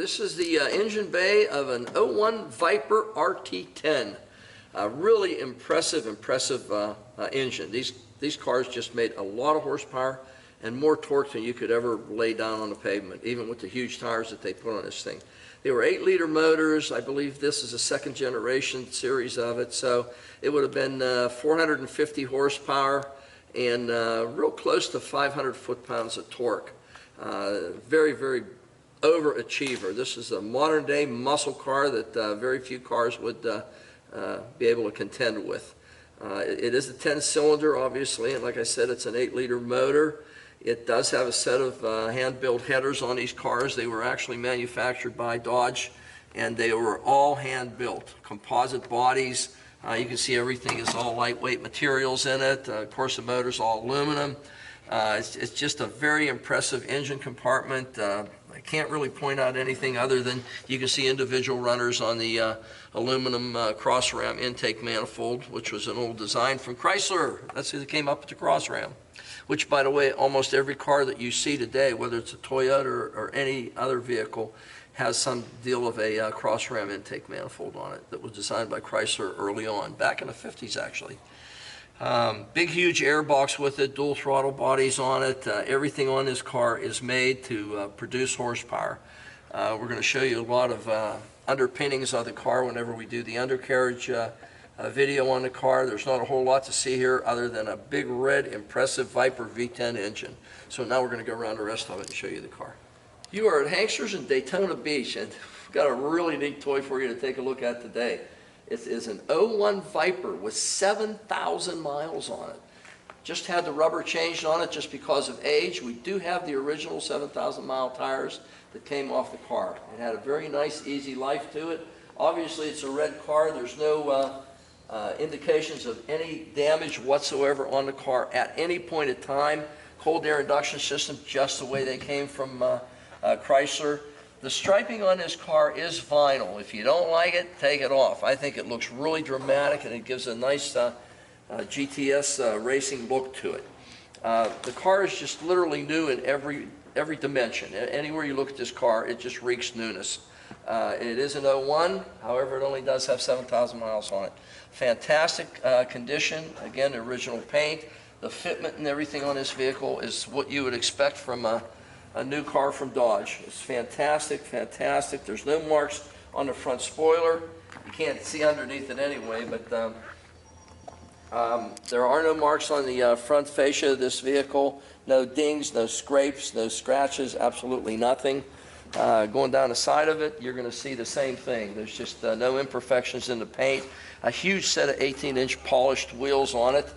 This is the engine bay of an '01 Viper RT-10. Really impressive engine. These cars just made a lot of horsepower and more torque than you could ever lay down on the pavement, even with the huge tires that they put on this thing. They were 8-liter motors. I believe this is a second generation series of it, so it would have been 450 horsepower and real close to 500 foot-pounds of torque. Very, very overachiever. This is a modern day muscle car that very few cars would be able to contend with. It is a 10-cylinder, obviously, and like I said, it's an 8-liter motor. It does have a set of hand-built headers on these cars. They were actually manufactured by Dodge, and they were all hand-built. Composite bodies. You can see everything is all lightweight materials in it. Of course, the motor's all aluminum. It's just a very impressive engine compartment. I can't really point out anything other than you can see individual runners on the aluminum cross ram intake manifold, which was an old design from Chrysler. That's who came up with the cross ram, which, by the way, almost every car that you see today, whether it's a Toyota or any other vehicle, has some deal of a cross ram intake manifold on it that was designed by Chrysler early on, back in the 50s actually. Big, huge airbox with it, dual throttle bodies on it. Everything on this car is made to produce horsepower. We're going to show you a lot of underpinnings of the car whenever we do the undercarriage video on the car. There's not a whole lot to see here other than a big red impressive Viper V10 engine. So now we're going to go around the rest of it and show you the car. You are at Hanksters in Daytona Beach, and we've got a really neat toy for you to take a look at today. It is an '01 Viper with 7,000 miles on it. Just had the rubber changed on it just because of age. We do have the original 7,000 mile tires that came off the car. It had a very nice, easy life to it. Obviously, it's a red car. There's no indications of any damage whatsoever on the car at any point in time. Cold air induction system, just the way they came from Chrysler. The striping on this car is vinyl. If you don't like it, take it off. I think it looks really dramatic and it gives a nice GTS racing look to it. The car is just literally new in every dimension. Anywhere you look at this car, it just reeks newness. It is an '01, however, it only does have 7,000 miles on it. Fantastic condition. Again, the original paint. The fitment and everything on this vehicle is what you would expect from a new car from Dodge. It's fantastic, fantastic. There's no marks on the front spoiler. You can't see underneath it anyway, but there are no marks on the front fascia of this vehicle. No dings, no scrapes, no scratches, absolutely nothing. Going down the side of it, you're going to see the same thing. There's just no imperfections in the paint. A huge set of 18-inch polished wheels on it,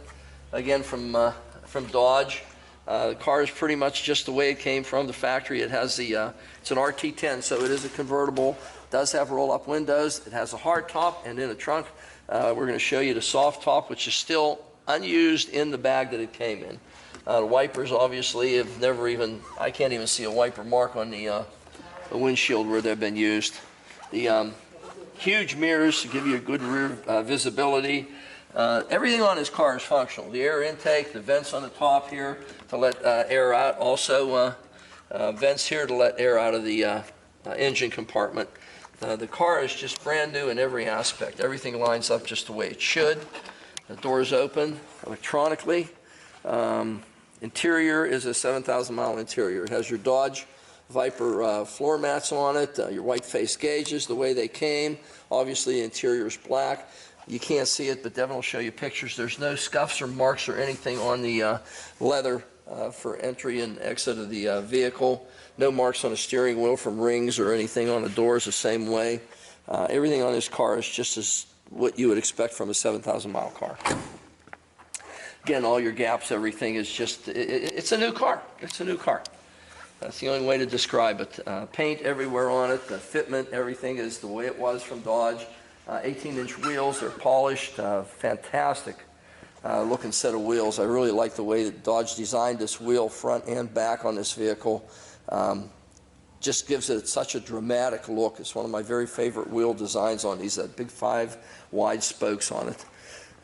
again from Dodge. The car is pretty much just the way it came from the factory. It has the, it's an RT-10, so it is a convertible. It does have roll-up windows. It has a hard top, and in the trunk, we're going to show you the soft top, which is still unused in the bag that it came in. The wipers, obviously, have never even, I can't even see a wiper mark on the windshield where they've been used. The huge mirrors to give you a good rear visibility. Everything on this car is functional. The air intake, the vents on the top here to let air out. Also vents here to let air out of the engine compartment. The car is just brand new in every aspect. Everything lines up just the way it should. The doors open electronically. Interior is a 7,000 mile interior. It has your Dodge Viper floor mats on it, your white face gauges the way they came. Obviously the interior is black. You can't see it, but Devin will show you pictures. There's no scuffs or marks or anything on the leather for entry and exit of the vehicle. No marks on the steering wheel from rings or anything on the doors the same way. Everything on this car is just as what you would expect from a 7,000 mile car. Again, all your gaps, everything is just, it's a new car. It's a new car. That's the only way to describe it. Paint everywhere on it, the fitment, everything is the way it was from Dodge. 18-inch wheels, they're polished, fantastic looking set of wheels. I really like the way that Dodge designed this wheel front and back on this vehicle. Just gives it such a dramatic look. It's one of my very favorite wheel designs on these, big 5 wide spokes on it.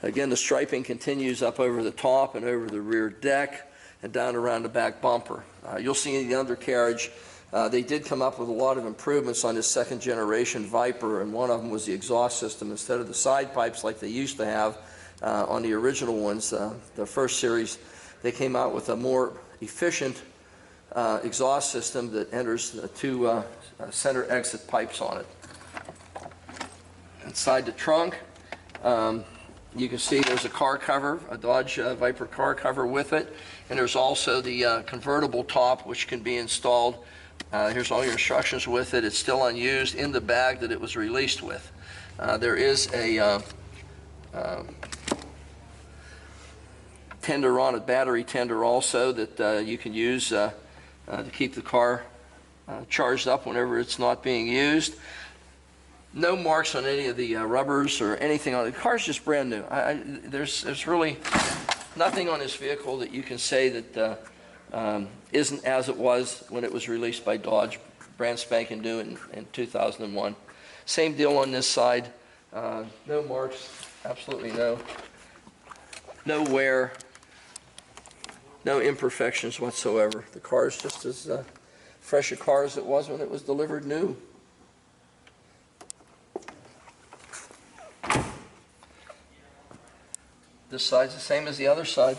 Again, the striping continues up over the top and over the rear deck and down around the back bumper. You'll see in the undercarriage They did come up with a lot of improvements on this second generation Viper, and one of them was the exhaust system. Instead of the side pipes like they used to have on the original ones, the first series, they came out with a more efficient exhaust system that enters two center exit pipes on it. Inside the trunk, you can see there's a car cover, a Dodge Viper car cover with it, and there's also the convertible top, which can be installed. Here's all your instructions with it. It's still unused in the bag that it was released with. There is a tender on it, battery tender also, that you can use to keep the car charged up whenever it's not being used. No marks on any of the rubbers or anything on it. The car's just brand new. There's really nothing on this vehicle that you can say that isn't as it was when it was released by Dodge, brand spanking new in 2001. Same deal on this side. No marks, absolutely no wear, no imperfections whatsoever. The car is just as fresh a car as it was when it was delivered new. This side's the same as the other side.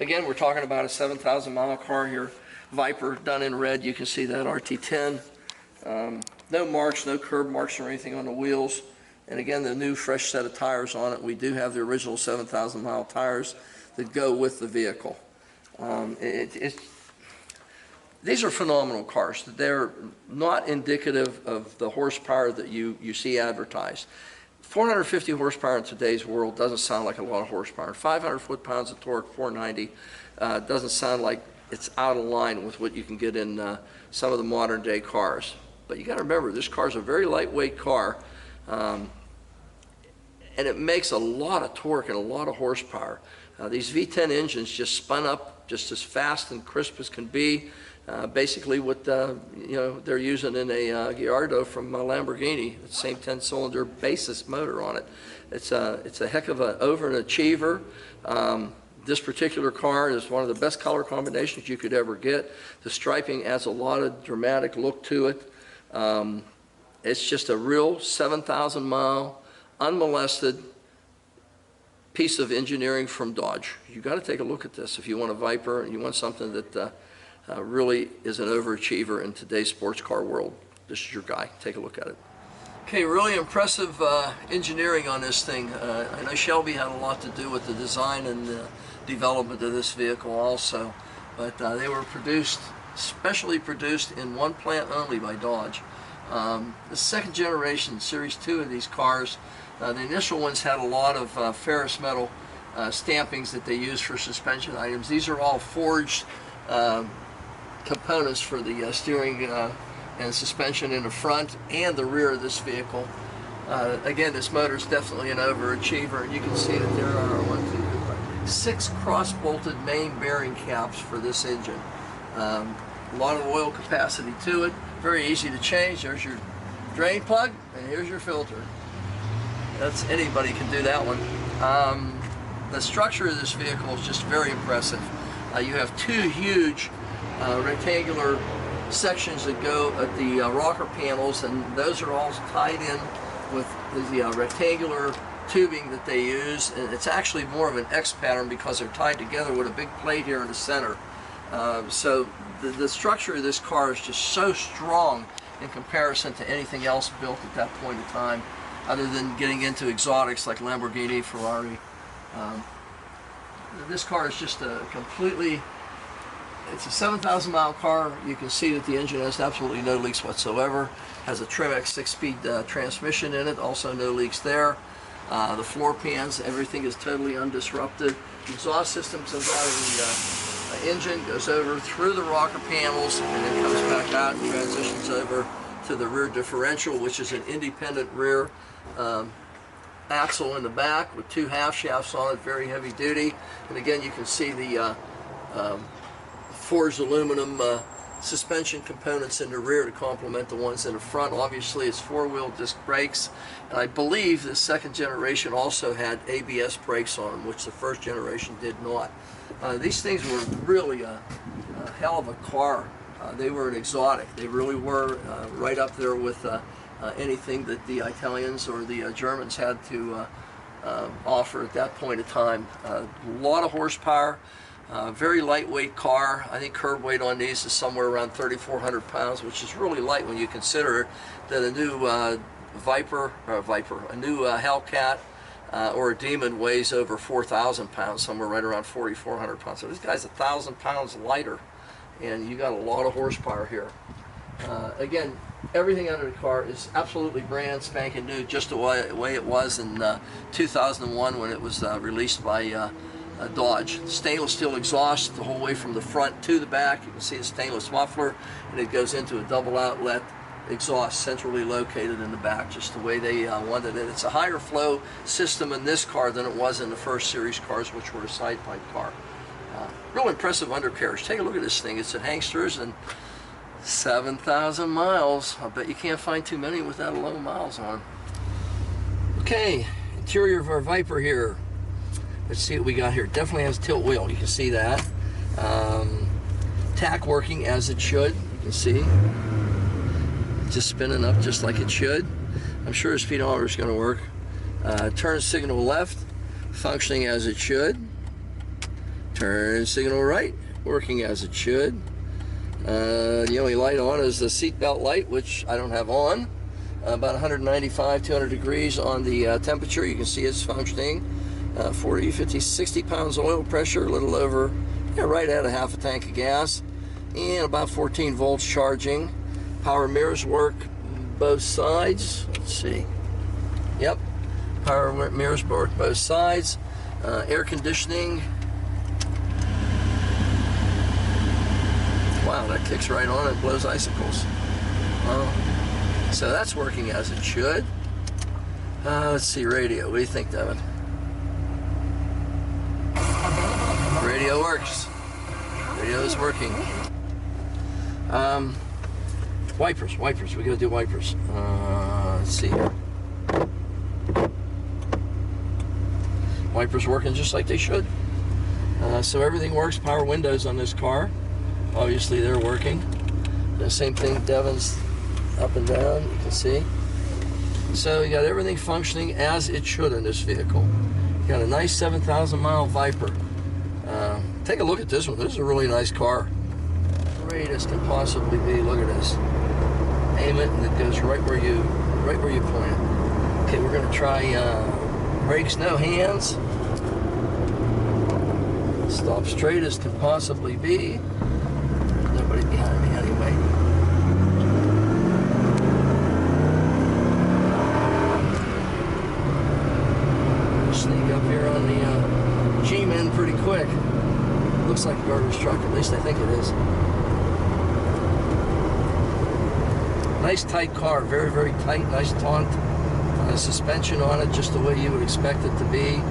Again, we're talking about a 7,000 mile car here. Viper done in red. You can see that RT-10. No marks, no curb marks or anything on the wheels. And again, the new fresh set of tires on it. We do have the original 7,000 mile tires that go with the vehicle. These are phenomenal cars. They're not indicative of the horsepower that you see advertised. 450 horsepower in today's world doesn't sound like a lot of horsepower. 500 foot-pounds of torque, 490, doesn't sound like it's out of line with what you can get in some of the modern day cars. But you got to remember, this car is a very lightweight car, and it makes a lot of torque and a lot of horsepower. These V10 engines just spun up just as fast and crisp as can be. Basically what they're using in a Gallardo from Lamborghini, the same 10-cylinder basis motor on it. It's a heck of an overachiever. This particular car is one of the best color combinations you could ever get. The striping adds a lot of dramatic look to it. It's just a real 7,000 mile, unmolested piece of engineering from Dodge. You got to take a look at this if you want a Viper and you want something that really is an overachiever in today's sports car world. This is your guy. Take a look at it. Okay, really impressive engineering on this thing. I know Shelby had a lot to do with the design and the development of this vehicle also, but they were specially produced in one plant only by Dodge. The second generation, Series 2 of these cars, the initial ones had a lot of ferrous metal stampings that they used for suspension items. These are all forged components for the steering and suspension in the front and the rear of this vehicle. Again, this motor is definitely an overachiever, and you can see that there are 6 cross-bolted main bearing caps for this engine. A lot of oil capacity to it, very easy to change. There's your drain plug, and here's your filter. Anybody can do that one. The structure of this vehicle is just very impressive. You have 2 huge rectangular sections that go at the rocker panels, and those are all tied in with the rectangular tubing that they use. And it's actually more of an X pattern because they're tied together with a big plate here in the center. So the structure of this car is just so strong in comparison to anything else built at that point in time, other than getting into exotics like Lamborghini, Ferrari. This car is just it's a 7,000 mile car. You can see that the engine has absolutely no leaks whatsoever. Has a Trim X 6-speed transmission in it, also no leaks there. The floor pans, everything is totally undisrupted. The exhaust system comes out of the engine, goes over through the rocker panels, and then comes back out and transitions over to the rear differential, which is an independent rear axle in the back with 2 half shafts on it, very heavy duty. And again, you can see the forged aluminum suspension components in the rear to complement the ones in the front. Obviously, it's 4-wheel disc brakes, and I believe the second generation also had ABS brakes on them, which the first generation did not. These things were really a hell of a car They were an exotic. They really were right up there with anything that the Italians or the Germans had to offer at that point in time. A lot of horsepower, very lightweight car. I think curb weight on these is somewhere around 3,400 pounds, which is really light when you consider that a new a new Hellcat or a Demon weighs over 4,000 pounds, somewhere right around 4,400 pounds. So this guy's 1,000 pounds lighter, and you got a lot of horsepower here. Again, everything under the car is absolutely brand spanking new, just the way it was in 2001 when it was released by Dodge. Stainless steel exhaust the whole way from the front to the back. You can see a stainless muffler, and it goes into a double outlet exhaust centrally located in the back, just the way they wanted it. It's a higher flow system in this car than it was in the first series cars, which were a side pipe car. Real impressive undercarriage. Take a look at this thing. It's at Hanksters and 7,000 miles. I bet you can't find too many with that low miles on. Okay, interior of our Viper here. Let's see what we got here. Definitely has a tilt wheel. You can see that. Tack working as it should. You can see. Just spinning up just like it should. I'm sure the speedometer is going to work. Turn signal left, functioning as it should. Turn signal right, working as it should. The only light on is the seatbelt light, which I don't have on. About 195, 200 degrees on the temperature. You can see it's functioning. 40, 50, 60 pounds oil pressure, a little over, right at a half a tank of gas. And about 14 volts charging. Power mirrors work both sides. Let's see. Yep. Power mirrors work both sides. Air conditioning. Wow, that kicks right on and blows icicles. So that's working as it should. Let's see, radio. What do you think, Devin? Radio works. Radio is working. Wipers. We gotta do wipers. Let's see here. Wipers working just like they should. So everything works. Power windows on this car. Obviously they're working. The same thing, Devin's up and down, you can see. So you got everything functioning as it should in this vehicle. You got a nice 7,000 mile Viper. Take a look at this one. This is a really nice car. Great as can possibly be. Look at this. Aim it and it goes right where you point it. Okay, we're gonna try brakes, no hands. Stop straight as can possibly be. Nobody behind me anyway. Sneak up here on the G-Men pretty quick. Looks like a garbage truck, at least I think it is. Nice tight car, very, very tight, nice taunt. Suspension on it, just the way you would expect it to be.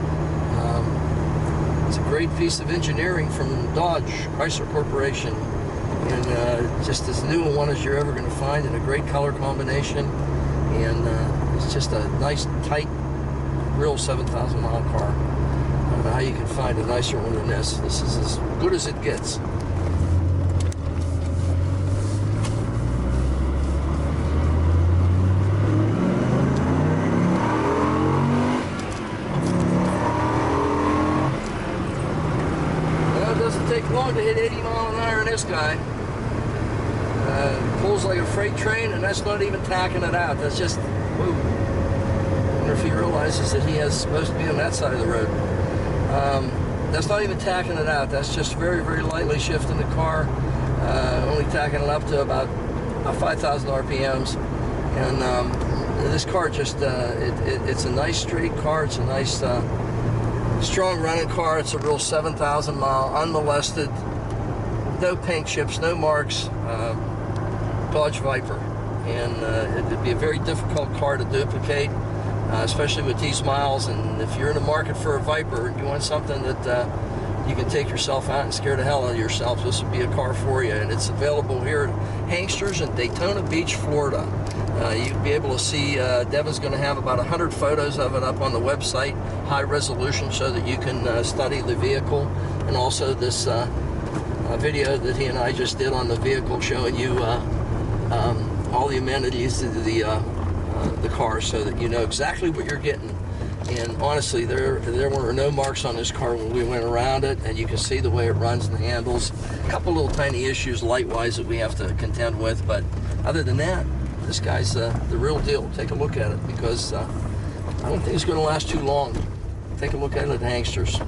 It's a great piece of engineering from Dodge, Chrysler Corporation. And just as new a one as you're ever going to find, in a great color combination. And it's just a nice, tight, real 7,000 mile car. I don't know how you can find a nicer one than this. This is as good as it gets. Take long to hit 80 mile an hour in this guy. Pulls like a freight train, and that's not even tacking it out. That's just, whoa. I wonder if he realizes that he is supposed to be on that side of the road. That's not even tacking it out. That's just very, very lightly shifting the car. Only tacking it up to about 5,000 RPMs. And this car just, it's a nice straight car. It's a nice, strong running car. It's a real 7,000 mile, unmolested, no paint chips, no marks, Dodge Viper. And it'd be a very difficult car to duplicate, especially with these miles. And if you're in the market for a Viper and you want something that you can take yourself out and scare the hell out of yourself, this would be a car for you. And it's available here at Hanksters in Daytona Beach, Florida. You'll be able to see, Devin's going to have about 100 photos of it up on the website, high resolution, so that you can study the vehicle. And also this video that he and I just did on the vehicle, showing you all the amenities of the car, so that you know exactly what you're getting. And honestly, there were no marks on this car when we went around it, and you can see the way it runs and handles. A couple little tiny issues light-wise that we have to contend with, but other than that, this guy's the real deal. Take a look at it, because I don't think it's going to last too long. Take a look at it, hangsters.